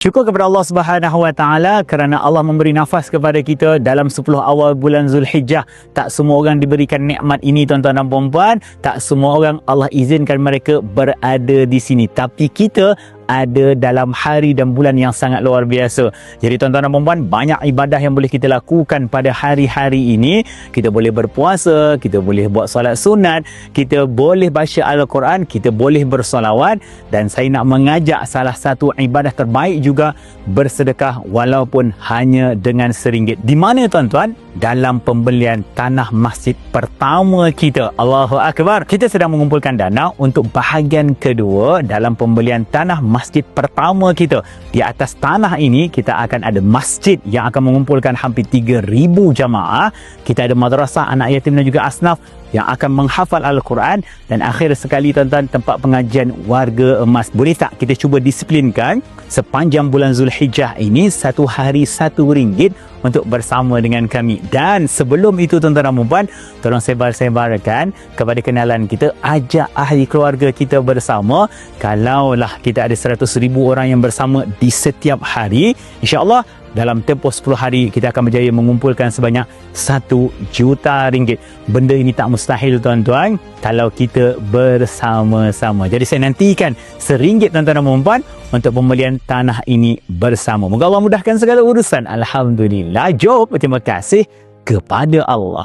Syukur kepada Allah Subhanahu Wa Taala kerana Allah memberi nafas kepada kita dalam 10 awal bulan Zulhijjah. Tak semua orang diberikan nikmat ini, tuan-tuan dan puan-puan. Tak semua orang Allah izinkan mereka berada di sini. Tapi kita ada dalam hari dan bulan yang sangat luar biasa. Jadi tuan-tuan dan puan-puan, banyak ibadah yang boleh kita lakukan pada hari-hari ini. Kita boleh berpuasa, kita boleh buat solat sunat, kita boleh baca Al-Quran, kita boleh bersolawat, dan saya nak mengajak salah satu ibadah terbaik juga, bersedekah walaupun hanya dengan RM1. Di mana tuan-tuan? Dalam pembelian tanah masjid pertama kita. Allahu Akbar. Kita sedang mengumpulkan dana untuk bahagian kedua dalam pembelian tanah masjid pertama kita. Di atas tanah ini kita akan ada masjid yang akan mengumpulkan hampir 3,000 jamaah. Kita ada madrasah anak yatim dan juga asnaf yang akan menghafal Al-Quran, dan akhir sekali tuan-tuan, tempat pengajian warga emas. Boleh tak kita cuba disiplinkan sepanjang bulan Zulhijjah ini satu hari RM1 untuk bersama dengan kami. Dan sebelum itu tuan-tuan dan puan-puan, tolong sebar-sebarkan kepada kenalan kita, ajak ahli keluarga kita bersama. Kalaulah kita ada 100,000 orang yang bersama di setiap hari, insya-Allah dalam tempoh 10 hari kita akan berjaya mengumpulkan sebanyak RM1 juta. Benda ini tak mustahil tuan-tuan kalau kita bersama-sama. Jadi saya nantikan RM1 tuan-tuan dan puan-puan untuk pembelian tanah ini bersama. Moga Allah mudahkan segala urusan. Alhamdulillah. Jom berterima kasih kepada Allah.